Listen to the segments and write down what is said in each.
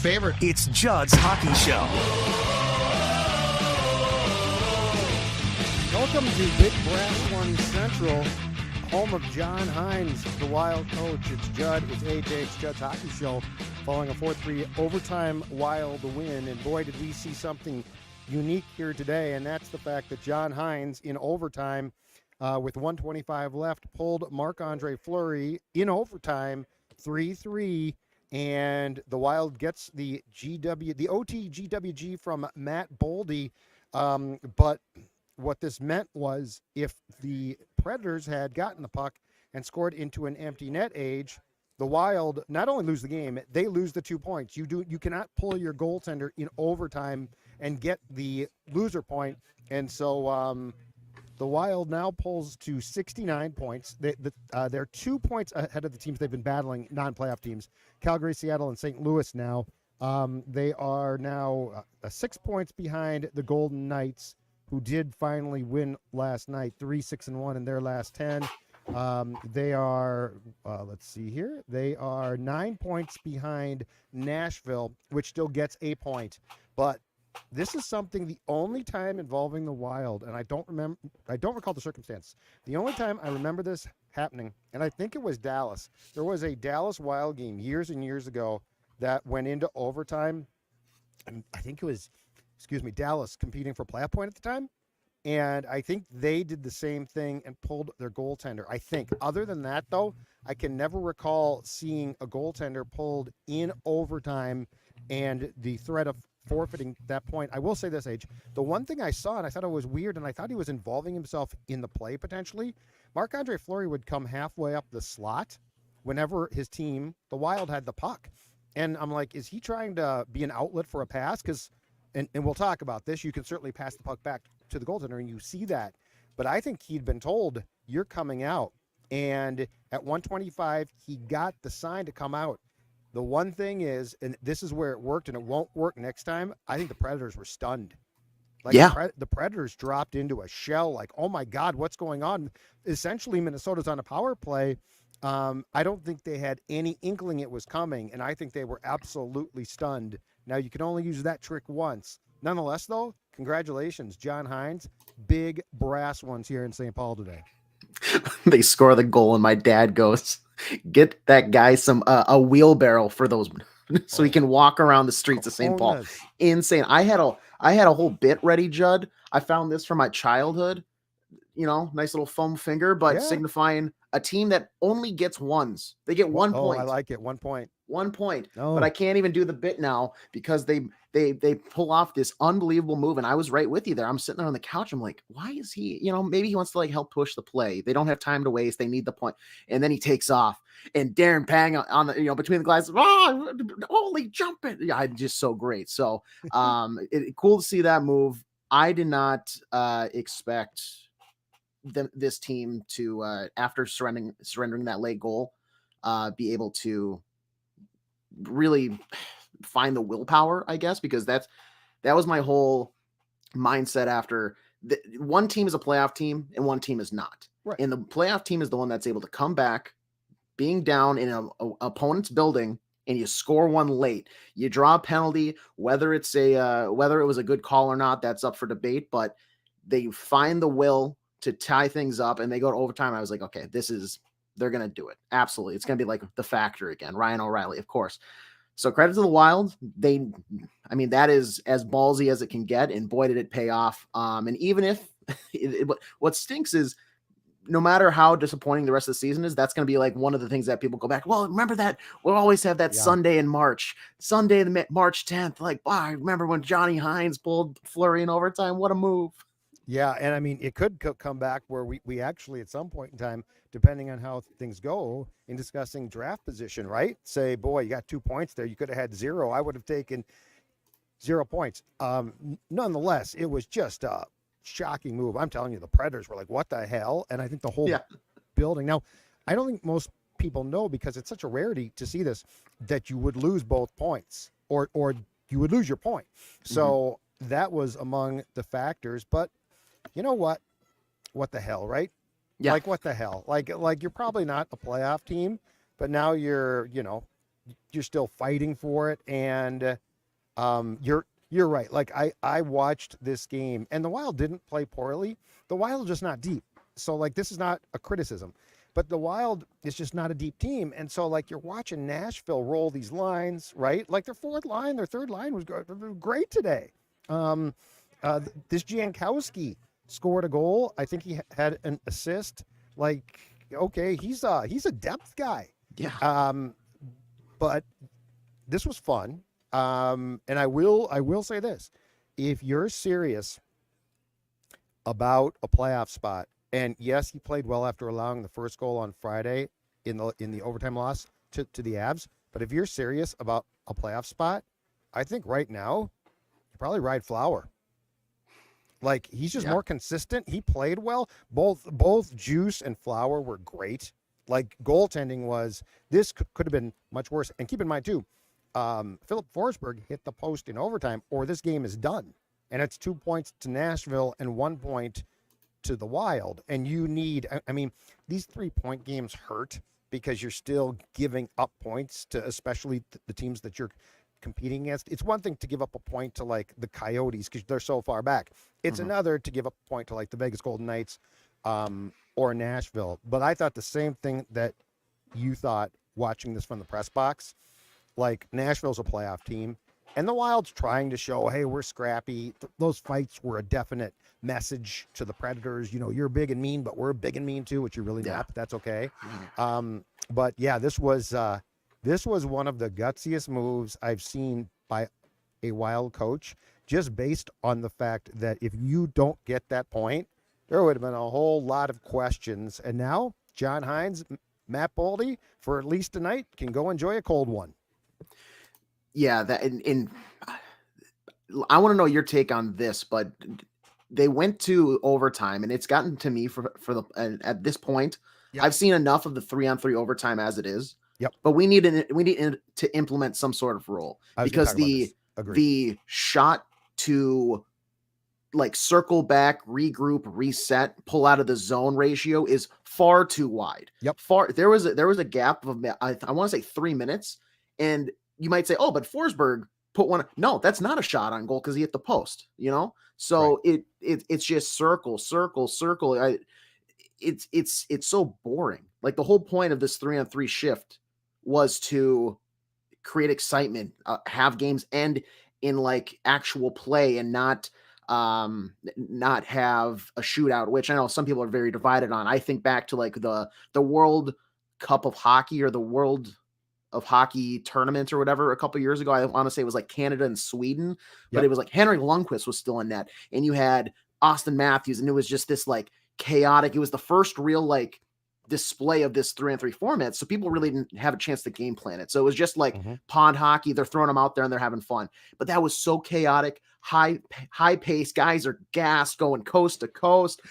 favorite. It's Judd's Hockey Show. Welcome to Big Brass One Central, home of John Hynes, the Wild coach. It's Judd, it's AJ, it's Judd's Hockey Show, following a 4-3 overtime Wild win. And boy, did we see something unique here today, and that's the fact that John Hynes, in overtime, with 1:25 left, pulled Marc-Andre Fleury in overtime 3-3, and the Wild gets the OT GWG from Matt Boldy. But what this meant was, if the Predators had gotten the puck and scored into an empty net age, the Wild not only lose the game, they lose the 2 points. You cannot pull your goaltender in overtime and get the loser point. And so the Wild now pulls to 69 points. They're 2 points ahead of the teams they've been battling, non-playoff teams, Calgary, Seattle, and St. Louis now. They are now 6 points behind the Golden Knights, who did finally win last night, 3-6-1 in their last 10. They are, let's see here, they are 9 points behind Nashville, which still gets a point. But this is something, the only time involving the Wild, and I don't recall the circumstance. The only time I remember this happening, and I think it was Dallas. There was a Dallas Wild game years and years ago that went into overtime, and I think it was, Dallas competing for playoff point at the time. And I think they did the same thing and pulled their goaltender, I think. Other than that, though, I can never recall seeing a goaltender pulled in overtime and the threat of forfeiting that point. I will say this, Age. The one thing I saw, and I thought it was weird, and I thought he was involving himself in the play potentially, Marc-Andre Fleury would come halfway up the slot whenever his team, the Wild, had the puck. And I'm like, is he trying to be an outlet for a pass? Because, and we'll talk about this, you can certainly pass the puck back to the goaltender, and you see that. But I think he'd been told, you're coming out. And at 1:25, he got the sign to come out. The one thing is, and this is where it worked and it won't work next time, I think the Predators were stunned. Like, yeah. The Predators dropped into a shell like, oh my God, what's going on? Essentially, Minnesota's on a power play. I don't think they had any inkling it was coming, and I think they were absolutely stunned. Now, you can only use that trick once. Nonetheless, though, congratulations, John Hynes. Big brass ones here in St. Paul today. They score the goal, and my dad goes, get that guy a wheelbarrow for those so he can walk around the streets of St. Paul. Insane. I had a whole bit ready, Judd. I found this from my childhood. Nice little foam finger, but signifying a team that only gets ones. They get 1 point. I like it. 1 point. 1 point. Oh. But I can't even do the bit now because they pull off this unbelievable move. And I was right with you there. I'm sitting there on the couch. I'm like, why is he, maybe he wants to help push the play. They don't have time to waste. They need the point. And then he takes off, and Darren Pang on the, between the glasses, holy jump it. Yeah, just so great. So cool to see that move. I did not expect this team to, after surrendering that late goal, be able to really find the willpower, I guess, because that was my whole mindset after one team is a playoff team and one team is not. Right. And the playoff team is the one that's able to come back being down in an opponent's building, and you score one late. You draw a penalty, whether it was a good call or not, that's up for debate, but they find the will to tie things up, and they go to overtime. I was like, okay, they're going to do it. Absolutely. It's going to be like the factor again. Ryan O'Reilly, of course. So credit to the Wild. That is as ballsy as it can get, and boy, did it pay off. And even if what stinks is, no matter how disappointing the rest of the season is, that's going to be like one of the things that people go back. Well, remember that we'll always have that Sunday, March 10th. Like, wow, I remember when Johnny Hynes pulled Fleury in overtime. What a move. Yeah, and it could come back where we actually, at some point in time, depending on how things go, in discussing draft position, right? Say, boy, you got 2 points there. You could have had 0. I would have taken 0 points. Nonetheless, it was just a shocking move. I'm telling you, the Predators were like, what the hell? And I think the whole building. Now, I don't think most people know, because it's such a rarity to see this, that you would lose both points or you would lose your point. So that was among the factors. But you know what? What the hell, right? Yeah. Like, what the hell? Like you're probably not a playoff team, but now you're, you're still fighting for it, and you're right. Like I watched this game, and the Wild didn't play poorly. The Wild is just not deep. So like this is not a criticism, but the Wild is just not a deep team. And so like you're watching Nashville roll these lines, right? Like their fourth line, their third line was great today. This Jankowski scored a goal. I think he had an assist. Like, okay, he's a depth guy. Yeah. But this was fun. And I will say this: if you're serious about a playoff spot, and yes, he played well after allowing the first goal on Friday in the overtime loss to the Avs. But if you're serious about a playoff spot, I think right now you probably ride Flower. Like he's just more consistent. He played well. Both Juice and Flower were great. Like goaltending was this could have been much worse. And keep in mind too, Philip Forsberg hit the post in overtime, or this game is done. And it's 2 points to Nashville and 1 point to the Wild. And you need, I mean, these 3-point games hurt because you're still giving up points to especially the teams that you're competing against. It's one thing to give up a point to like the Coyotes because they're so far back. It's another to give up a point to like the Vegas Golden Knights or Nashville. But I thought the same thing that you thought watching this from the press box. Like Nashville's a playoff team, and the Wild's trying to show, hey, we're scrappy. Those fights were a definite message to the Predators. You know, you're big and mean, but we're big and mean too, which you're really not. But that's okay. But yeah, this was one of the gutsiest moves I've seen by a Wild coach, just based on the fact that if you don't get that point, there would have been a whole lot of questions. And now John Hynes, Matt Boldy, for at least tonight, can go enjoy a cold one. Yeah, that in I want to know your take on this, but they went to overtime, and it's gotten to me for the at this point. Yep. I've seen enough of the 3-on-3 overtime as it is. Yep. But we need to implement some sort of rule because the shot to like circle back, regroup, reset, pull out of the zone ratio is far too wide. Yep. There was a gap of I want to say 3 minutes, and you might say, oh, but Forsberg put one. No, that's not a shot on goal because he hit the post. You know, so right. It's just circle. It's so boring. Like the whole point of this 3-on-3 shift was to create excitement, have games end in like actual play and not have a shootout, which I know some people are very divided on. I think back to like the World Cup of Hockey or the World of Hockey tournament or whatever a couple years ago. I want to say it was like Canada and Sweden, but it was like Henrik Lundqvist was still in net, and you had Austin Matthews, and it was just this like chaotic. It was the first real like display of this 3-on-3 format, so people really didn't have a chance to game plan it. So it was just like pond hockey. They're throwing them out there and they're having fun, but that was so chaotic, high pace. Guys are gassed, going coast to coast.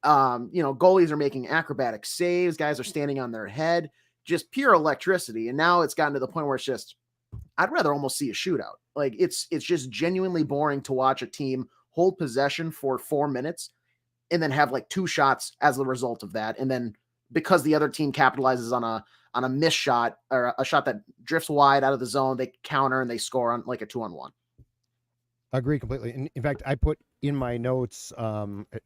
Goalies are making acrobatic saves. Guys are standing on their head. Just pure electricity. And now it's gotten to the point where it's just, I'd rather almost see a shootout. Like it's just genuinely boring to watch a team hold possession for 4 minutes and then have like 2 shots as the result of that. And then because the other team capitalizes on a missed shot or a shot that drifts wide out of the zone, they counter and they score on like a 2-on-1. I agree completely. In fact, I put in my notes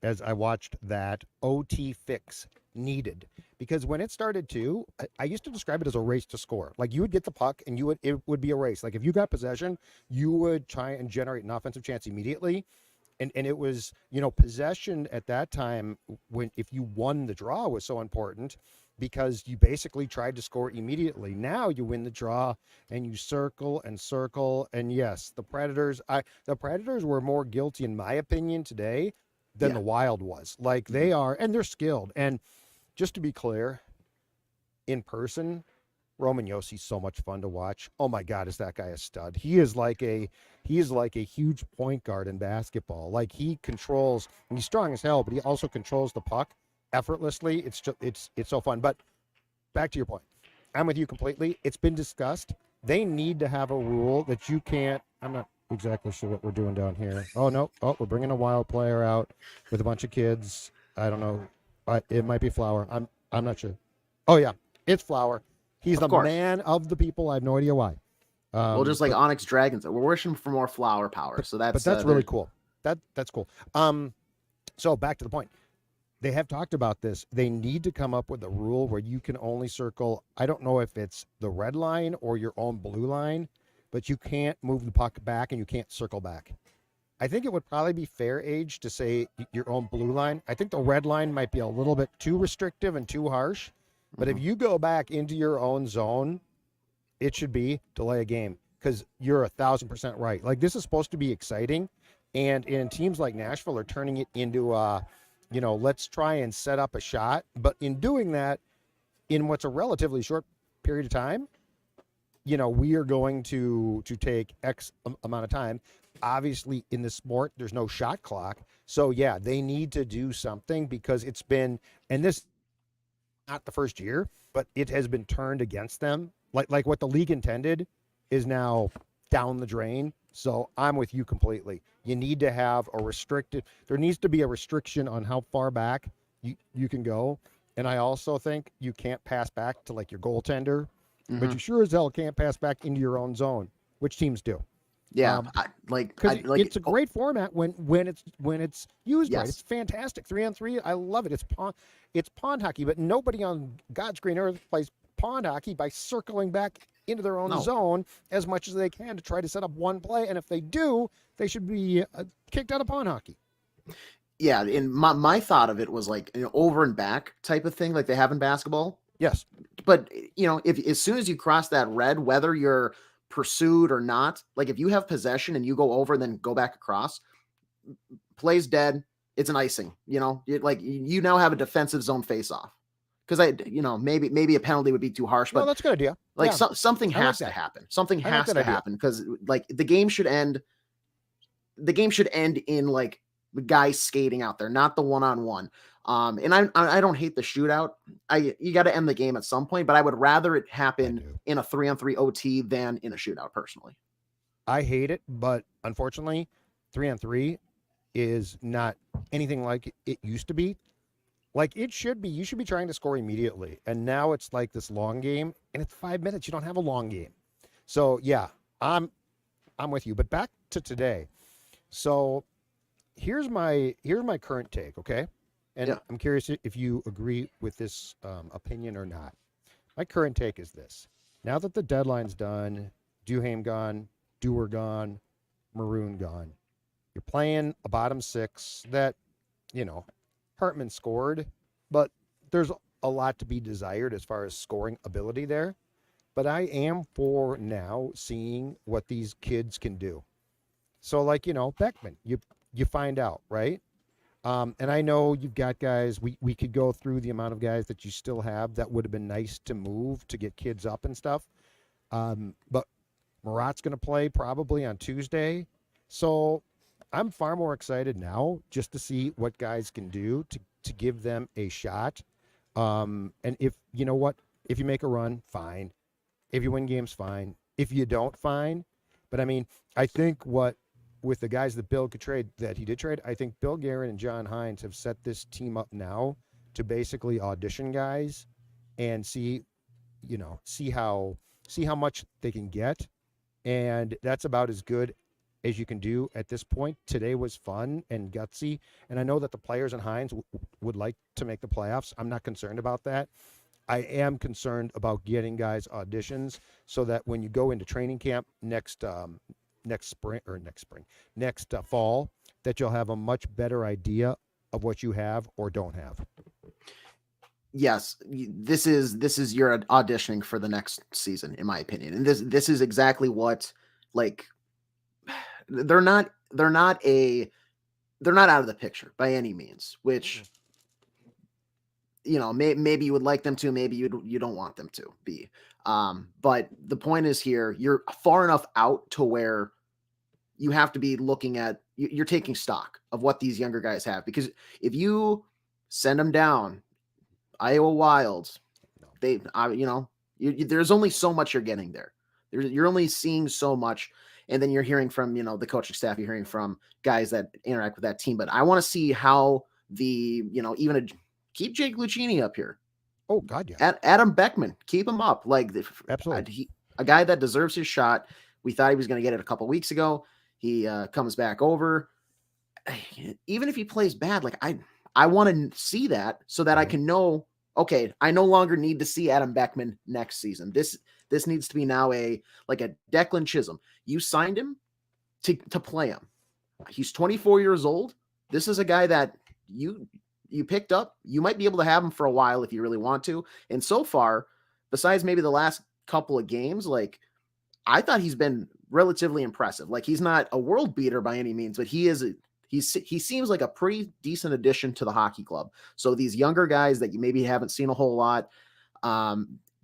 as I watched that OT fix needed, because when it started to, I used to describe it as a race to score. Like you would get the puck and it would be a race. Like if you got possession, you would try and generate an offensive chance immediately. And it was, possession at that time if you won the draw was so important because you basically tried to score immediately. Now you win the draw and you circle and circle. And yes, the Predators were more guilty in my opinion today than the Wild was. Like they are, and they're skilled. And just to be clear, in person, Roman Yossi's so much fun to watch. Oh my God, is that guy a stud? He is like a huge point guard in basketball. Like he's strong as hell, but he also controls the puck effortlessly. It's so fun. But back to your point, I'm with you completely. It's been discussed. They need to have a rule that you can't. I'm not exactly sure what we're doing down here. Oh no! Oh, we're bringing a Wild player out with a bunch of kids. I don't know. It might be Flower. I'm not sure. Oh yeah, it's Flower. He's Of the course. man of the people. I have no idea why. Well, just like Onyx Dragons, we're wishing for more flower power. So But that's really cool. That's cool. So back to the point. They have talked about this. They need to come up with a rule where you can only circle, I don't know if it's the red line or your own blue line, but you can't move the puck back and you can't circle back. I think it would probably be fair, Age, to say your own blue line. I think the red line might be a little bit too restrictive and too harsh. But if you go back into your own zone, it should be delay a game, because you're 1,000% right. Like, this is supposed to be exciting. And teams like Nashville are turning it into, let's try and set up a shot. But in doing that, in what's a relatively short period of time, we are going to take X amount of time. Obviously, in the sport, there's no shot clock. So, yeah, they need to do something, because it's been, and this not the first year, but it has been turned against them. Like what the league intended is now down the drain. So I'm with you completely. You need to have there needs to be a restriction on how far back you can go. And I also think you can't pass back to like your goaltender, but you sure as hell can't pass back into your own zone, which teams do. Yeah, It's a great format when it's used right. Yes. It's fantastic. 3-on-3, I love it. It's pond hockey, but nobody on God's green earth plays pond hockey by circling back into their own zone as much as they can to try to set up one play. And if they do, they should be kicked out of pond hockey. Yeah, and my thought of it was like an over and back type of thing, like they have in basketball. Yes, but if as soon as you cross that red, whether you're pursued or not, like if you have possession and you go over and then go back across, plays dead, it's an icing. You now have a defensive zone face off, because maybe a penalty would be too harsh, but that's a good idea. Like something has to happen. Something has to happen, because like the game should end. The game should end in like the guy skating out there, not the one-on-one. And I don't hate the shootout. You got to end the game at some point, but I would rather it happen in a 3-on-3 OT than in a shootout personally. I hate it, but unfortunately, 3-on-3 is not anything like it used to be. Like it should be. You should be trying to score immediately. And now it's like this long game, and it's 5 minutes. You don't have a long game. So yeah, I'm with you. But back to today. So here's my current take, okay? And I'm curious if you agree with this opinion or not. My current take is this. Now that the deadline's done, Duhaime gone, Dewar gone, Maroon gone, you're playing a bottom six that, Hartman scored, but there's a lot to be desired as far as scoring ability there. But I am for now seeing what these kids can do. So like, Beckman, you find out, right? And I know you've got guys, we could go through the amount of guys that you still have that would have been nice to move to get kids up and stuff. But Murat's going to play probably on Tuesday. So I'm far more excited now just to see what guys can do to give them a shot. And if you make a run, fine. If you win games, fine. If you don't, fine. But I mean, I think with the guys that he did trade, I think Bill Guerin and John Hynes have set this team up now to basically audition guys and see how much they can get. And that's about as good as you can do at this point. Today was fun and gutsy. And I know that the players and Hynes would like to make the playoffs. I'm not concerned about that. I am concerned about getting guys auditions so that when you go into training camp next fall, that you'll have a much better idea of what you have or don't have. Yes, this is your auditioning for the next season, in my opinion. And this is exactly what, like, they're not out of the picture by any means, which maybe you would like them to, maybe you don't want them to be. But the point is here, you're far enough out to where you have to be looking at, you're taking stock of what these younger guys have, because if send them down, Iowa Wilds, there's only so much you're getting there. You're only seeing so much, and then you're hearing from, the coaching staff, you're hearing from guys that interact with that team. But I want to see how even keep Jake Lucchini up here. Oh God, yeah. Adam Beckman, keep him up. Like Absolutely. A guy that deserves his shot. We thought he was going to get it a couple weeks ago. He comes back over. Even if he plays bad, like I want to see that so that I can know, okay, I no longer need to see Adam Beckman next season. This needs to be now a Declan Chisholm. You signed him to play him. He's 24 years old. This is a guy that you picked up. You might be able to have him for a while if you really want to. And so far, besides maybe the last couple of games, like I thought he's been relatively impressive. Like he's not a world beater by any means, but he seems like a pretty decent addition to the hockey club. So these younger guys that you maybe haven't seen a whole lot,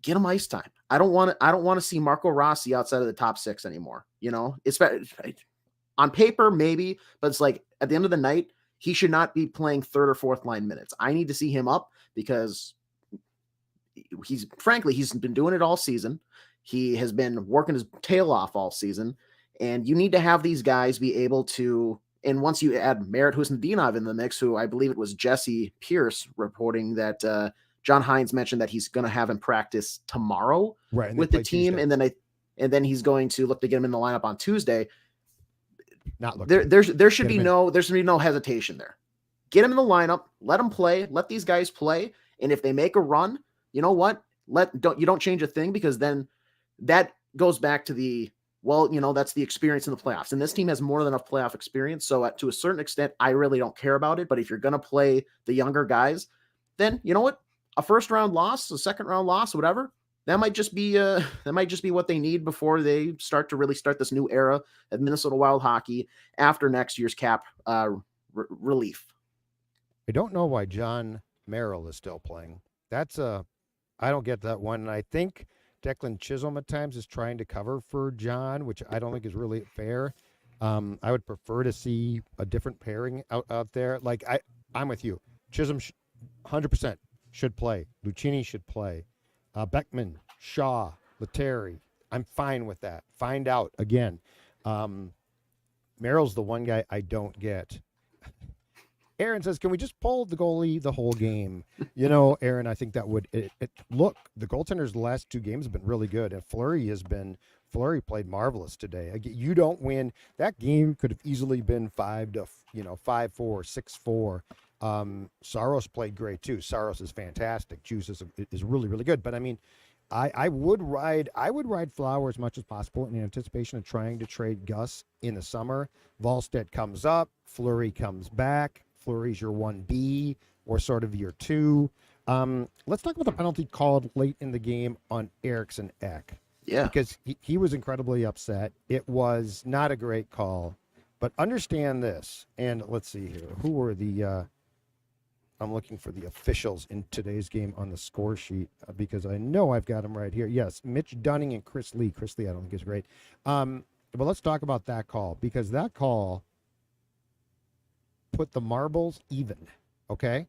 get them ice time. I don't want to see Marco Rossi outside of the top 6 anymore. You know, it's on paper maybe, but it's like at the end of the night, he should not be playing 3rd or 4th line minutes. I need to see him up because he's been doing it all season. He has been working his tail off all season, and you need to have these guys be able to. And once you add Merit Husnudinov in the mix, who I believe it was Jesse Pierce reporting that John Hynes mentioned that he's going to have him practice tomorrow with the team, Tuesday. and then he's going to look to get him in the lineup on Tuesday. There should be no hesitation there. Get him in the lineup, let him play, let these guys play, and if they make a run, you know what? You don't change a thing, because then that goes back to that's the experience in the playoffs. And this team has more than enough playoff experience. So to a certain extent, I really don't care about it. But if you're going to play the younger guys, then you know what? A 1st round loss, a 2nd round loss, whatever, that might just be what they need before they start this new era of Minnesota Wild hockey after next year's cap relief. I don't know why John Merrill is still playing. I don't get that one. And I think Declan Chisholm at times is trying to cover for John, which I don't think is really fair. I would prefer to see a different pairing out there. Like I'm with you. Chisholm 100% should play. Lucchini should play. Beckman, Shaw, Letary. I'm fine with that. Find out again. Merrill's the one guy I don't get. Aaron says, can we just pull the goalie the whole game? You know, Aaron, I think that would look, the goaltenders the last 2 games have been really good, and Fleury played marvelous today. You don't win. That game could have easily been 5-4, 6-4. Saros played great too. Saros is fantastic. Juice is really, really good. But I mean, I would ride Flower as much as possible in anticipation of trying to trade Gus in the summer. Volstead comes up, Fleury comes back. Fleury's your 1B or sort of your 2. Let's talk about the penalty called late in the game on Eriksson Ek. Yeah. Because he was incredibly upset. It was not a great call. But understand this, and let's see here. Who were I'm looking for the officials in today's game on the score sheet because I know I've got them right here. Yes, Mitch Dunning and Chris Lee. Chris Lee I don't think is great. But let's talk about that call, because that call put the marbles even, okay?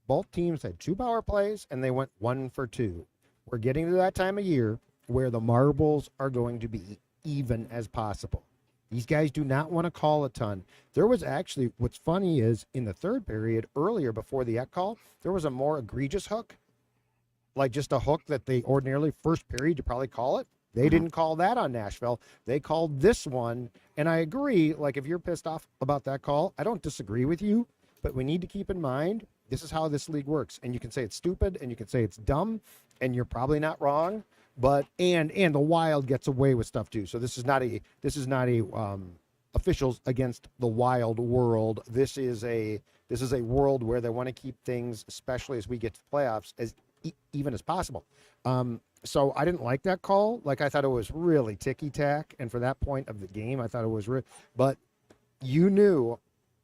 Both teams had 2 power plays, and they went 1 for 2. We're getting to that time of year where the marbles are going to be even as possible. These guys do not want to call a ton. There was actually, what's funny is, in the 3rd period, earlier before the Ek call, there was a more egregious hook, like just a hook that they ordinarily, first period, you probably call it. They didn't call that on Nashville. They called this one, and I agree, like if you're pissed off about that call, I don't disagree with you, but we need to keep in mind, this is how this league works. And you can say it's stupid, and you can say it's dumb, and you're probably not wrong, but and the Wild gets away with stuff too. So this is not a officials against the Wild world. This is a world where they want to keep things, especially as we get to playoffs, as even as possible. So I didn't like that call. Like, I thought it was really ticky-tack, and for that point of the game, I thought it was but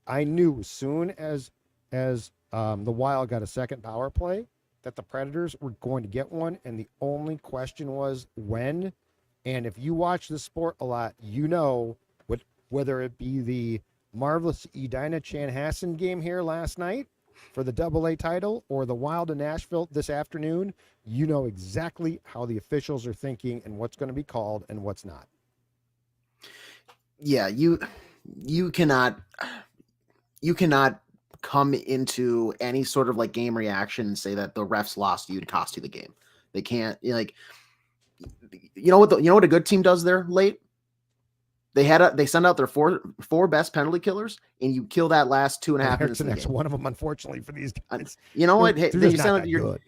I knew as soon as the Wild got a second power play that the Predators were going to get one, and the only question was when. And if you watch the sport a lot, you know whether it be the marvelous Edina Chanhassen game here last night for the AA title or the Wild in Nashville this afternoon, you know exactly how the officials are thinking and what's going to be called and what's not. Yeah, you cannot come into any sort of like game reaction and say that the refs lost you and cost you the game. They can't, like, you know what a good team does there late? They send out their four best penalty killers, and you kill that last 2.5 minutes of the game. One of them, unfortunately, for these guys. You know what? Hey, they're you send out good.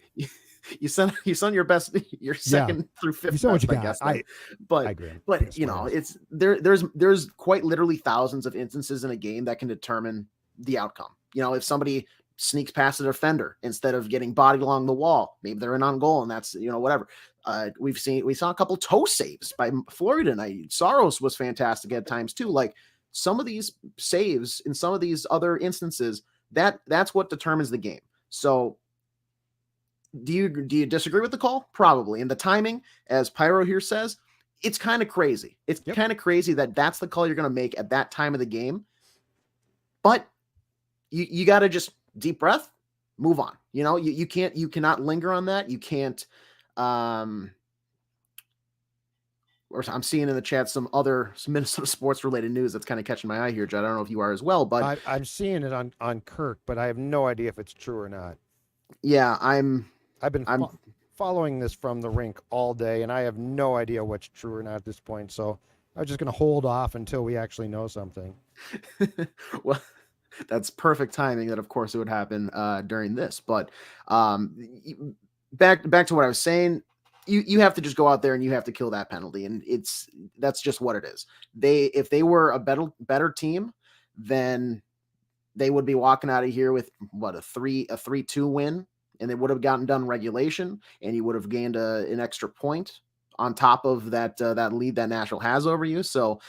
you send your best, your second through fifth. You saw what you got. Guess, I agree. But you know, it's there's quite literally thousands of instances in a game that can determine the outcome. You know, if somebody sneaks past a defender instead of getting bodied along the wall, maybe they're in on goal, and that's, you know, whatever. We saw a couple toe saves by Fleury tonight. Saros was fantastic at times too. Like, some of these saves in some of these other instances, that's what determines the game. So do you disagree with the call? Probably. And the timing, as Pyro here says, it's kind of crazy. It's kind of crazy that that's the call you're going to make at that time of the game. But you got to just deep breath, move on. You know, you cannot linger on that. You can't. Or I'm seeing in the chat some Minnesota sports related news that's kind of catching my eye here, Judd. I don't know if you are as well, but I'm seeing it on Kirk, but I have no idea if it's true or not. Yeah, I've been following this from the rink all day, and I have no idea what's true or not at this point. So I'm just going to hold off until we actually know something. Well, that's perfect timing. That, of course, it would happen during this. But back to what I was saying. You have to just go out there and you have to kill that penalty, and that's just what it is. If they were a better team, then they would be walking out of here with what, a 3-2 win, and they would have gotten done regulation, and you would have gained an extra point on top of that lead that Nashville has over you. So,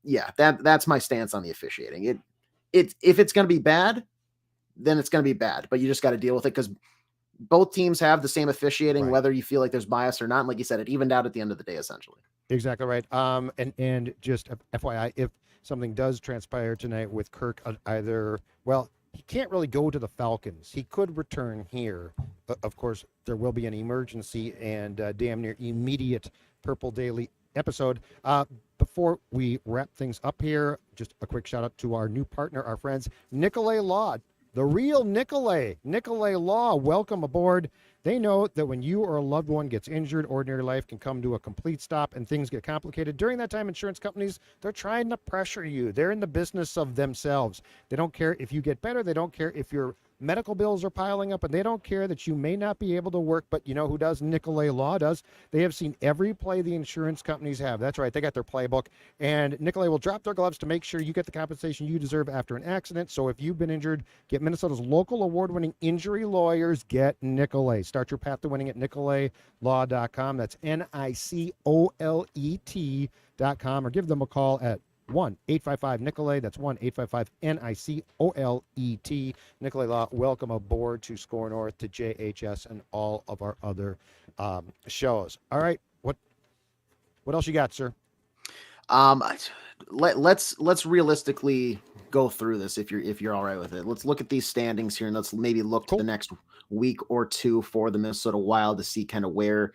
yeah, that's my stance on the officiating. If it's going to be bad, then it's going to be bad, but you just got to deal with it, because both teams have the same officiating, right, whether you feel like there's bias or not. And like you said, it evened out at the end of the day, essentially. Exactly right. And just FYI, if something does transpire tonight with Kirk, he can't really go to the Falcons. He could return here. Of course, there will be an emergency and damn near immediate Purple Daily episode. Before we wrap things up here, just a quick shout out to our new partner, our friends, Nicolay Law. The real Nicolay Law, welcome aboard. They know that when you or a loved one gets injured, ordinary life can come to a complete stop and things get complicated. During that time, insurance companies, they're trying to pressure you. They're in the business of themselves. They don't care if you get better. They don't care if your medical bills are piling up, and they don't care that you may not be able to work. But you know who does? Nicolay Law does. They have seen every play the insurance companies have. That's right. They got their playbook, and Nicolay will drop their gloves to make sure you get the compensation you deserve after an accident. So if you've been injured, get Minnesota's local award-winning injury lawyers. Get Nicolay. Start your path to winning at nicolaylaw.com. That's NICOLET.com, or give them a call at 1-855-NICOLAY. That's 1-855-NICOLET. Nicolay Law, welcome aboard to Score North, to JHS, and all of our other shows. All right, what else you got, sir? Let's realistically go through this if you're all right with it. Let's look at these standings here, and let's maybe look to the next week or two for the Minnesota Wild to see kind of where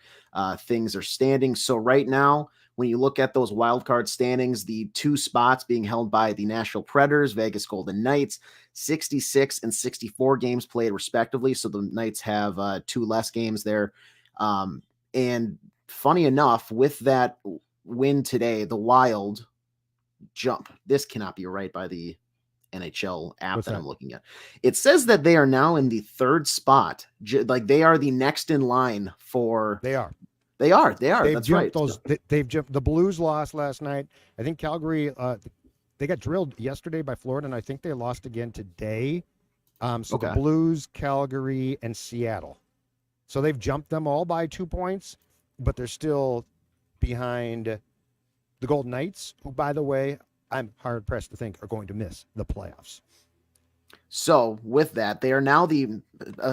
things are standing. So right now, when you look at those wild card standings, the two spots being held by the Nashville Predators, Vegas Golden Knights, 66 and 64 games played respectively. So the Knights have 2 less games there. And funny enough, with that win today, the Wild jump. This cannot be right by the NHL app that I'm looking at. It says that they are now in the 3rd spot. Like, they are the next in line for... They are. That's right. They've jumped. The Blues lost last night. I think Calgary, they got drilled yesterday by Florida, and I think they lost again today. The Blues, Calgary, and Seattle. So they've jumped them all by 2 points, but they're still behind the Golden Knights, who, by the way, I'm hard-pressed to think are going to miss the playoffs. So with that, they are now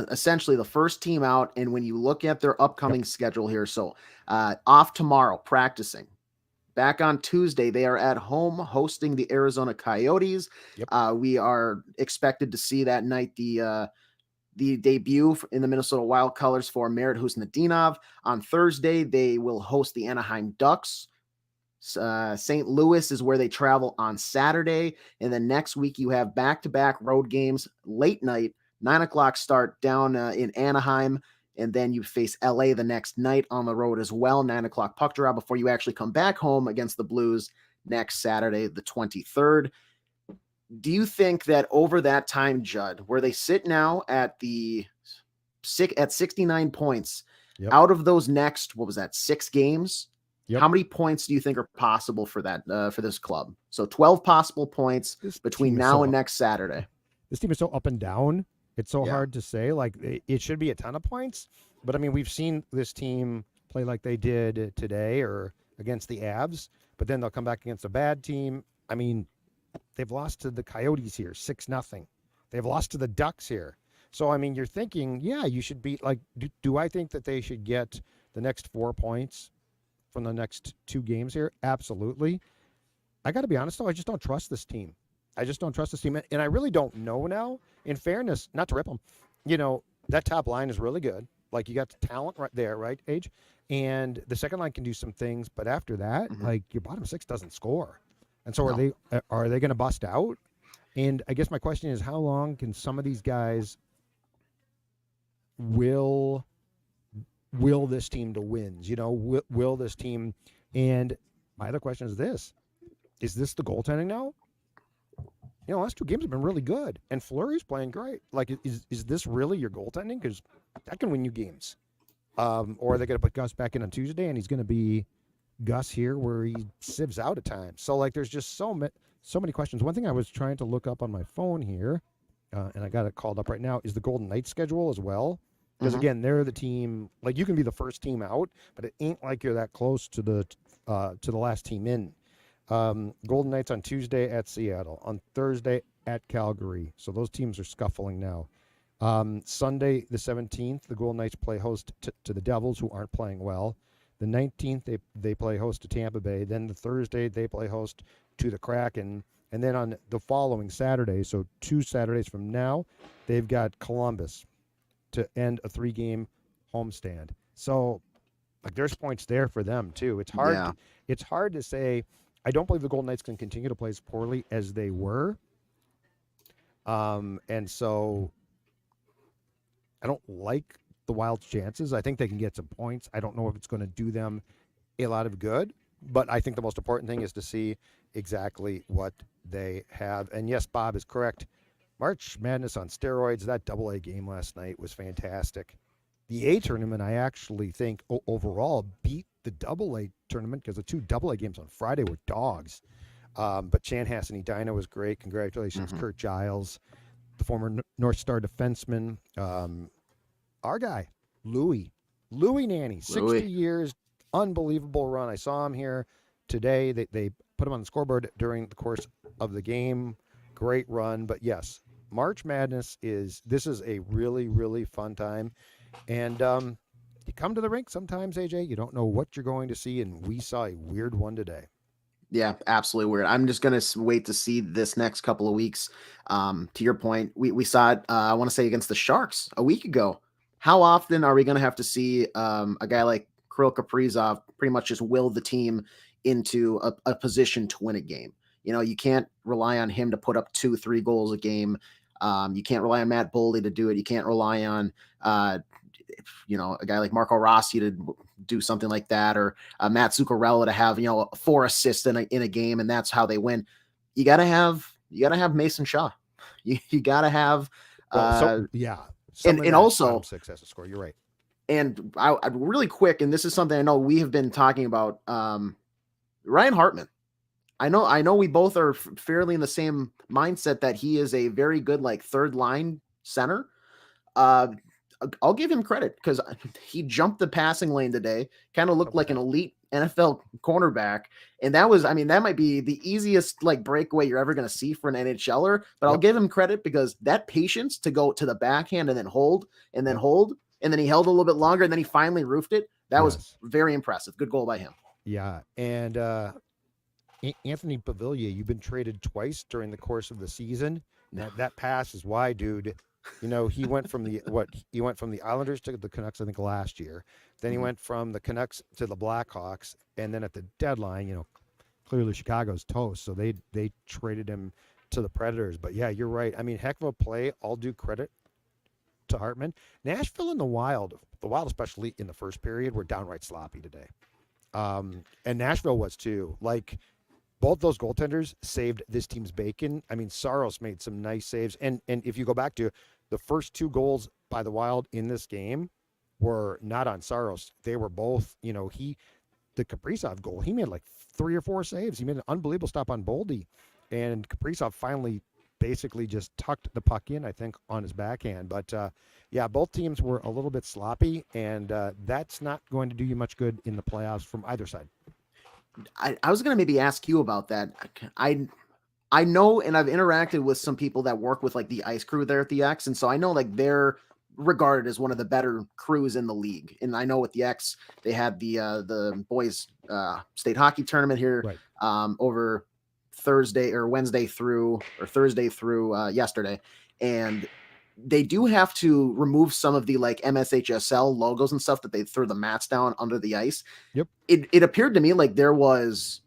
essentially the first team out. And when you look at their upcoming schedule here, so off tomorrow, practicing. Back on Tuesday, they are at home hosting the Arizona Coyotes. We are expected to see that night the debut in the Minnesota Wild colors for Merit Husnudinov. On Thursday, they will host the Anaheim Ducks. St. Louis is where they travel on Saturday. And then next week, you have back-to-back road games, late night, 9 o'clock start down in Anaheim. And then you face LA the next night on the road as well, 9 o'clock puck drop before you actually come back home against the Blues next Saturday, the 23rd. Do you think that over that time, Judd, where they sit now at 69 points, out of those next, 6 games? How many points do you think are possible for that for this club? So 12 possible points between now and next Saturday. This team is so up and down. It's so hard to say. Like, it should be a ton of points. But, I mean, we've seen this team play like they did today or against the Avs. But then they'll come back against a bad team. I mean, they've lost to the Coyotes here, 6-0. They've lost to the Ducks here. So, I mean, you're thinking, you should beat, like, do I think that they should get the next 4 points from the next 2 games here? Absolutely. I got to be honest, though, I just don't trust this team. And I really don't know now. In fairness, not to rip them, that top line is really good. Like, you got the talent right there, right, Age? And the second line can do some things, but after that, like, your bottom 6 doesn't score. And so are they going to bust out? And I guess my question is, how long can some of these guys will this team to wins? Will this team? And my other question is this: is this the goaltending now? The last 2 games have been really good, and Fleury's playing great. Like, is this really your goaltending? Because that can win you games. Or are they going to put Gus back in on Tuesday, and he's going to be Gus here where he sieves out at times? So, like, there's just so many questions. One thing I was trying to look up on my phone here, and I got it called up right now, is the Golden Knights schedule as well. Because, again, they're the team, like, you can be the first team out, but it ain't like you're that close to the last team in. Golden Knights on Tuesday at Seattle, on Thursday at Calgary. So those teams are scuffling now. Sunday, the 17th, the Golden Knights play host to the Devils, who aren't playing well. The 19th, they play host to Tampa Bay. Then the Thursday, they play host to the Kraken. And then on the following Saturday, so 2 Saturdays from now, they've got Columbus to end a 3-game homestand. So, like, there's points there for them too. It's hard. It's hard to say. I don't believe the Golden Knights can continue to play as poorly as they were. And so I don't like the Wild's chances. I think they can get some points. I don't know if it's going to do them a lot of good, but I think the most important thing is to see exactly what they have. And yes, Bob is correct. March Madness on steroids. That AA game last night was fantastic. The A tournament, I actually think overall beat the AA tournament because the 2 AA games on Friday were dogs. But Chanhassen Edina was great. Congratulations, Kurt Giles, the former North Star defenseman. Our guy, Louis Nanny, 60 years, unbelievable run. I saw him here today. They put him on the scoreboard during the course of the game. Great run. But yes, March Madness is a really, really fun time. And you come to the rink sometimes, AJ, you don't know what you're going to see, and we saw a weird one today. Yeah, absolutely weird. I'm just going to wait to see this next couple of weeks. To your point, we saw it, I want to say, against the Sharks a week ago. How often are we going to have to see a guy like Kirill Kaprizov pretty much just will the team into a position to win a game? You can't rely on him to put up 2-3 goals a game. You can't rely on Matt Boldy to do it. You can't rely on a guy like Marco Rossi to do something like that, or Matt Zuccarello to have 4 assists in a game, and that's how they win. You gotta have Mason Shaw. You gotta have and also 6 has to score. You're right. And I really quick, and this is something I know we have been talking about. Ryan Hartman. I know we both are fairly in the same mindset that he is a very good, like, third line center. I'll give him credit because he jumped the passing lane today, kind of looked like an elite NFL cornerback. And that might be the easiest, like, breakaway you're ever going to see for an NHLer, but I'll give him credit because that patience to go to the backhand and then hold, and then hold, and then he held a little bit longer, and then he finally roofed it. That was very impressive. Good goal by him. Yeah. And, Anthony Pavilier, you've been traded twice during the course of the season. That pass is wide, dude. He went from the Islanders to the Canucks, I think, last year. Then he went from the Canucks to the Blackhawks, and then at the deadline, clearly Chicago's toast, so they traded him to the Predators. But yeah, you're right. I mean, heck of a play. All due credit to Hartman. Nashville and the Wild especially in the first period, were downright sloppy today. And Nashville was too. Like, both those goaltenders saved this team's bacon. I mean, Saros made some nice saves. And if you go back to the first 2 goals by the Wild in this game were not on Saros. They were both, the Kaprizov goal, he made like 3 or 4 saves. He made an unbelievable stop on Boldy. And Kaprizov finally basically just tucked the puck in, I think, on his backhand. But, yeah, both teams were a little bit sloppy, and that's not going to do you much good in the playoffs from either side. I was going to maybe ask you about that. I know, and I've interacted with some people that work with like the ice crew there at the X, and so I know like they're regarded as one of the better crews in the league. And I know with the X, they had the boys state hockey tournament here over Thursday through yesterday, and they do have to remove some of the like MSHSL logos and stuff that they threw the mats down under the ice. Yep. It appeared to me like it was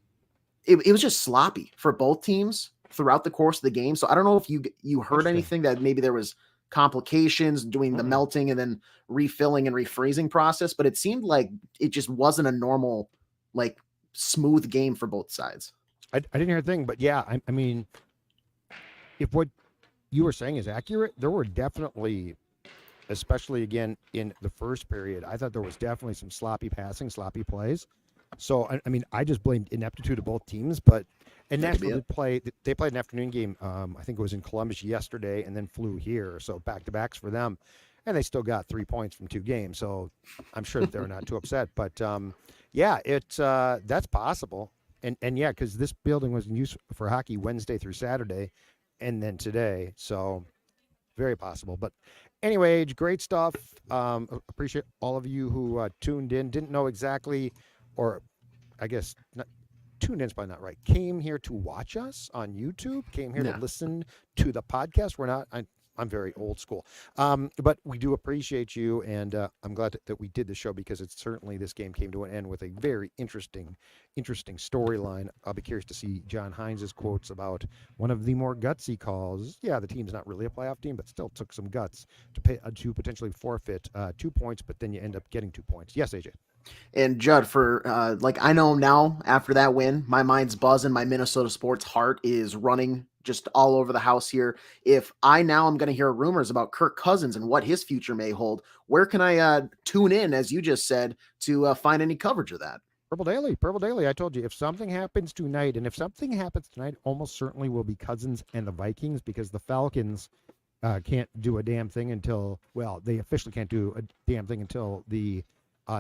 just sloppy for both teams throughout the course of the game. So I don't know if you heard anything that maybe there was complications doing the melting and then refilling and refreezing process, but it seemed like it just wasn't a normal, like, smooth game for both sides. I didn't hear a thing, but yeah, I mean, if what you were saying is accurate, there were definitely, especially again in the first period, I thought there was definitely some sloppy passing, sloppy plays. So, I mean, I just blamed ineptitude of both teams, and Nashville they played an afternoon game. I think it was in Columbus yesterday and then flew here. So back-to-backs for them. And they still got 3 points from 2 games. So I'm sure that they're not too upset. But yeah, that's possible. And yeah, because this building was in use for hockey Wednesday through Saturday and then today. So very possible. But anyway, great stuff. Appreciate all of you who tuned in. Didn't know exactly, or I guess not, tuned in is probably not right. Came here to watch us on YouTube. Came here to listen to the podcast. I'm very old school, but we do appreciate you, and I'm glad that we did the show because this game came to an end with a very interesting storyline. I'll be curious to see John Hynes' quotes about one of the more gutsy calls. Yeah, the team's not really a playoff team, but still took some guts to potentially forfeit 2 points, but then you end up getting 2 points. Yes, AJ. And Judd, for I know now after that win, my mind's buzzing. My Minnesota sports heart is running just all over the house here. If I now am going to hear rumors about Kirk Cousins and what his future may hold, where can I tune in, as you just said, to find any coverage of that? Purple Daily. I told you, if something happens tonight, and if something happens tonight, almost certainly will be Cousins and the Vikings, because the Falcons can't do a damn thing until, they officially can't do a damn thing until the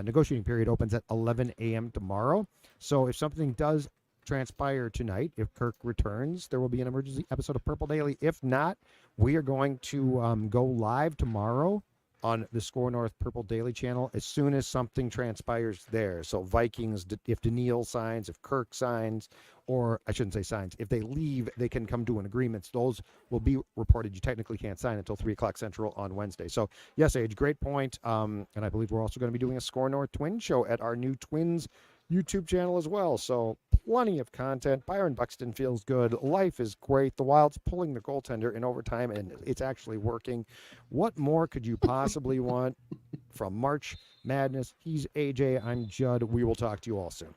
negotiating period opens at 11 a.m. tomorrow. So if something does transpire tonight, if Kirk returns, there will be an emergency episode of Purple Daily. If not, we are going to go live tomorrow on the Score North Purple Daily channel as soon as something transpires there. So Vikings, if Daniil signs, if Kirk signs, or I shouldn't say signs, if they leave, they can come to an agreement. Those will be reported. You technically can't sign until 3 o'clock Central on Wednesday. So yes, Age, great point. And I believe we're also going to be doing a Score North Twin show at our new Twins YouTube channel as well. So plenty of content. Byron Buxton feels good. Life is great. The Wild's pulling the goaltender in overtime, and it's actually working. What more could you possibly want from March Madness? He's AJ. I'm Judd. We will talk to you all soon.